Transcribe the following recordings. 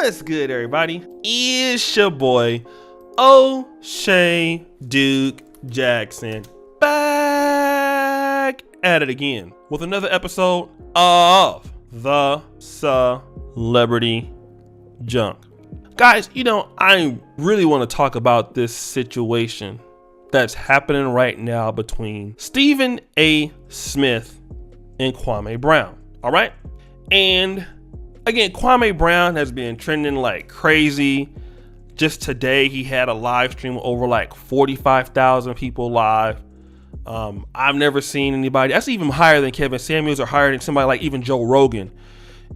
What's good, everybody? It's your boy, O'Shea Duke Jackson, back at it again with another episode of the Celebrity Junk. Guys, I really want to talk about this situation that's happening right now between Stephen A. Smith and Kwame Brown. All right? And again, Kwame Brown has been trending like crazy. Just today, he had a live stream over like 45,000 people live. I've never seen anybody. That's even higher than Kevin Samuels or higher than somebody like even Joe Rogan.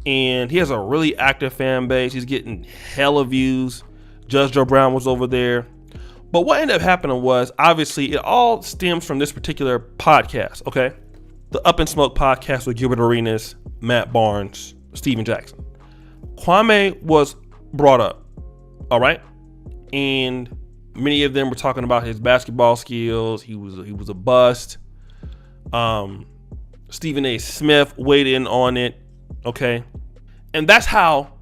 And he has a really active fan base. He's getting hella views. Judge Joe Brown was over there. But what ended up happening was, obviously, it all stems from this particular podcast, okay? The Up in Smoke podcast with Gilbert Arenas, Matt Barnes, Steven Jackson. Kwame was brought up, all right? And many of them were talking about his basketball skills. He was a bust. Stephen A. Smith weighed in on it, okay? And that's how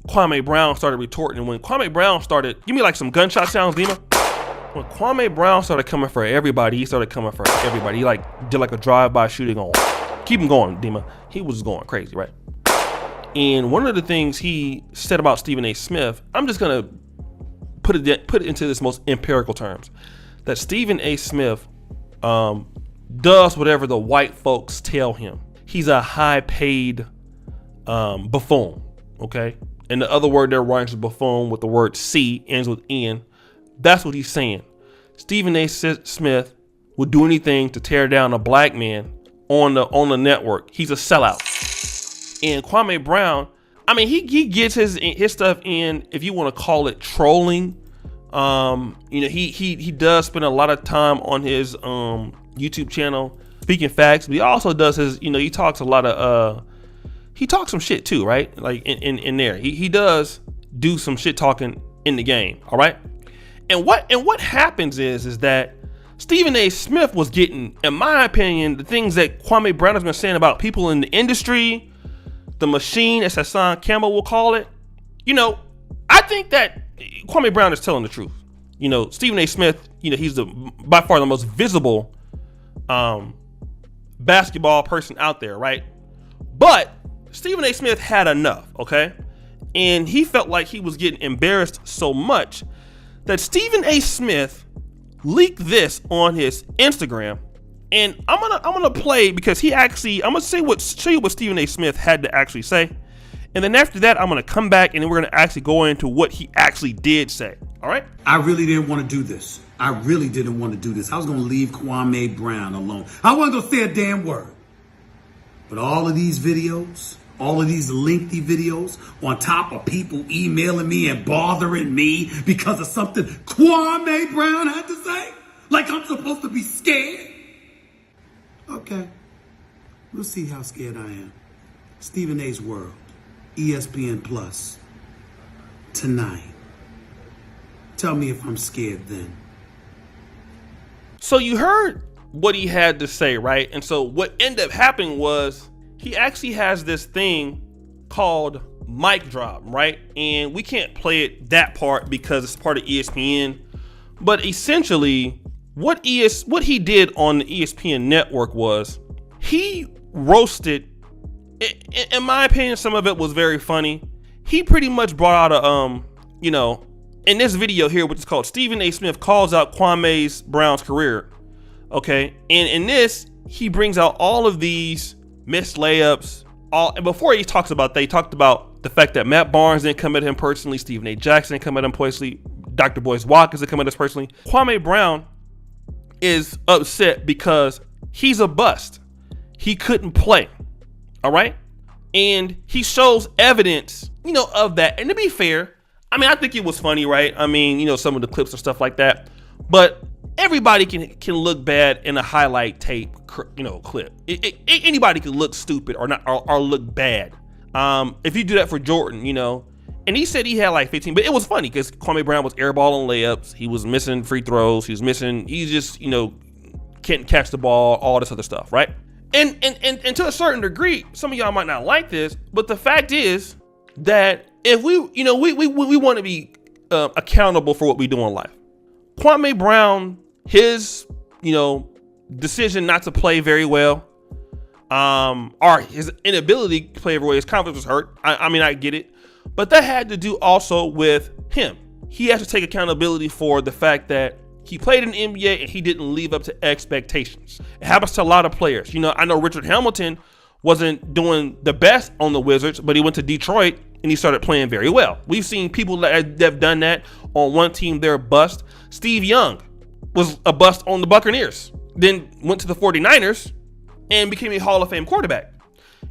Kwame Brown started retorting. And when Kwame Brown started, give me like some gunshot sounds, Dima. When Kwame Brown started coming for everybody, he started coming for everybody. He did like a drive-by shooting on. Keep him going, Dima. He was going crazy, right? And one of the things he said about Stephen A. Smith, I'm just gonna put it into this most empirical terms, that Stephen A. Smith does whatever the white folks tell him. He's a high-paid buffoon, okay? And the other word there rhymes with buffoon with the word C, ends with N. That's what he's saying. Stephen A. Smith would do anything to tear down a black man on the network. He's a sellout. And Kwame Brown, I mean, he gets his stuff in, if you want to call it trolling. He does spend a lot of time on his YouTube channel speaking facts, but he also does his, he talks a lot of he talks some shit too, right? Like in there. He does do some shit talking in the game, all right? And what happens is that Stephen A. Smith was getting, in my opinion, the things that Kwame Brown has been saying about people in the industry, the machine, as Hassan Campbell will call it. I think that Kwame Brown is telling the truth. Stephen A. Smith, he's by far the most visible basketball person out there, right? But Stephen A. Smith had enough, okay? And he felt like he was getting embarrassed so much that Stephen A. Smith leaked this on his Instagram. And I'm gonna play, because I'm gonna show you what Stephen A. Smith had to actually say. And then after that, I'm gonna come back and then we're gonna actually go into what he actually did say. All right? I really didn't want to do this. I really didn't want to do this. I was gonna leave Kwame Brown alone. I wasn't gonna say a damn word. But all of these videos, all of these lengthy videos, on top of people emailing me and bothering me because of something Kwame Brown had to say, like I'm supposed to be scared. Okay, we'll see how scared I am. Stephen A's World, ESPN Plus, tonight. Tell me if I'm scared then. So you heard what he had to say, right? And so what ended up happening was he actually has this thing called Mic Drop, right? And we can't play it, that part, because it's part of ESPN. But essentially, what he did on the ESPN network was he roasted, in my opinion, some of it was very funny. He pretty much brought out in this video here, which is called Stephen A. Smith Calls Out Kwame Brown's Career. Okay. And in this, he brings out all of these missed layups. And before he talks about that, he talked about the fact that Matt Barnes didn't come at him personally. Stephen A. Jackson didn't come at him personally. Dr. Boyce Watkins didn't come at us personally. Kwame Brown is upset because he's a bust. He couldn't play. All right. And he shows evidence, of that. And to be fair, I mean, I think it was funny, right? I mean, some of the clips and stuff like that. But everybody can look bad in a highlight tape, clip. Anybody can look stupid or not, or look bad. If you do that for Jordan, and he said he had like 15, but it was funny because Kwame Brown was airballing layups. He was missing free throws. He just, can't catch the ball, all this other stuff, right? And to a certain degree, some of y'all might not like this, but the fact is that if we want to be accountable for what we do in life. Kwame Brown, his decision not to play very well, or his inability to play very well, his confidence was hurt. I mean, I get it, but that had to do also with him. He has to take accountability for the fact that he played in the NBA and he didn't live up to expectations. It happens to a lot of players. I know Richard Hamilton wasn't doing the best on the Wizards, but he went to Detroit and he started playing very well. We've seen people that have done that on one team, they're a bust. Steve Young was a bust on the Buccaneers, then went to the 49ers and became a Hall of Fame quarterback.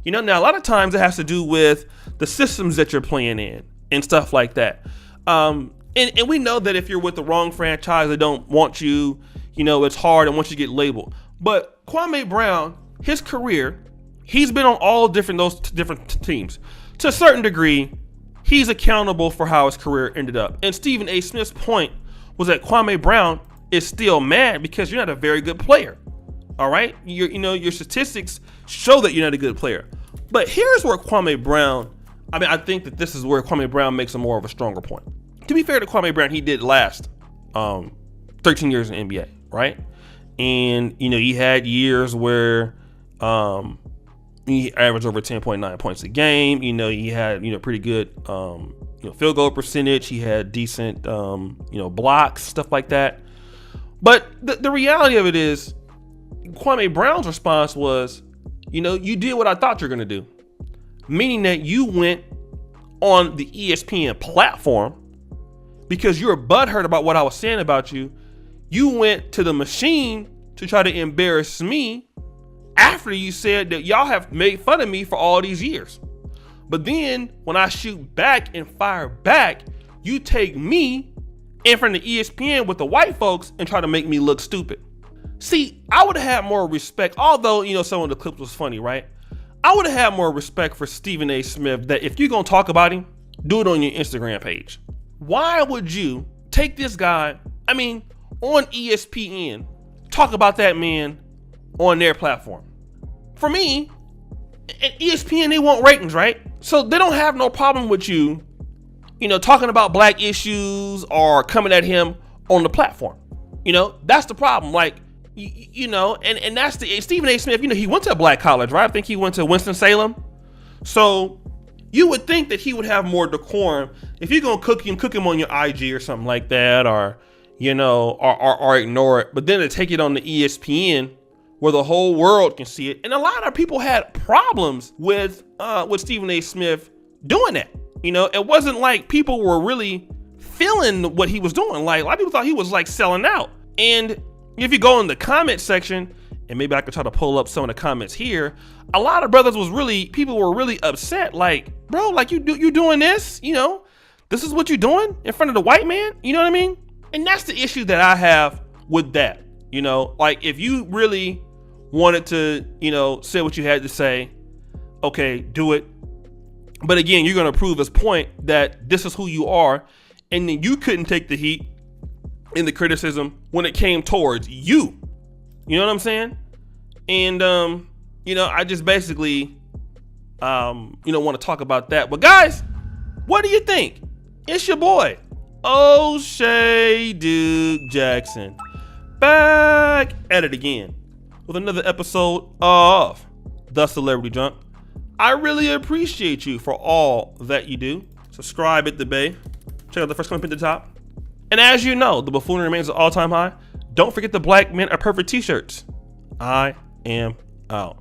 Now a lot of times it has to do with the systems that you're playing in and stuff like that. And we know that if you're with the wrong franchise, they don't want you, it's hard and once you get labeled. But Kwame Brown, his career, he's been on all those different teams. To a certain degree, he's accountable for how his career ended up. And Stephen A. Smith's point was that Kwame Brown is still mad because you're not a very good player. All right? Your statistics show that you're not a good player. But here's where Kwame Brown, I think that this is where Kwame Brown makes a more of a stronger point. To be fair to Kwame Brown, he did last 13 years in the NBA, right? And, he had years where he averaged over 10.9 points a game. He had, pretty good, field goal percentage. He had decent, blocks, stuff like that. But the reality of it is, Kwame Brown's response was, you did what I thought you were going to do. Meaning that you went on the ESPN platform because you were butthurt about what I was saying about you. You went to the machine to try to embarrass me after you said that y'all have made fun of me for all these years. But then when I shoot back and fire back, you take me in front of ESPN with the white folks and try to make me look stupid. See, I would have had more respect, although, some of the clips was funny, right? I would have had more respect for Stephen A. Smith that if you're going to talk about him, do it on your Instagram page. Why would you take this guy, on ESPN, talk about that man on their platform? For me, at ESPN, they want ratings, right? So they don't have no problem with you, talking about black issues or coming at him on the platform. That's the problem. Like, and that's the Stephen A. Smith, he went to a black college, right? I think he went to Winston-Salem. So you would think that he would have more decorum if you're going to cook him on your IG or something like that, or ignore it. But then to take it on the ESPN where the whole world can see it. And a lot of people had problems with Stephen A. Smith doing that. It wasn't like people were really feeling what he was doing. Like, a lot of people thought he was like selling out. And if you go in the comment section, and maybe I could try to pull up some of the comments here, a lot of people were really upset. Like, bro, like you doing this, this is what you're doing in front of the white man. You know what I mean? And that's the issue that I have with that. Like if you really wanted to, say what you had to say, okay, do it. But again, you're going to prove his point that this is who you are. And then you couldn't take the heat in the criticism when it came towards you. You know what I'm saying? And, I just basically, want to talk about that. But guys, what do you think? It's your boy, O'Shea Duke Jackson, back at it again with another episode of The Celebrity Junk. I really appreciate you for all that you do. Subscribe at the Bay. Check out the first comment at the top. And as you know, the buffoonery remains at all-time high. Don't forget the Black Men Are Perfect t-shirts. I am out.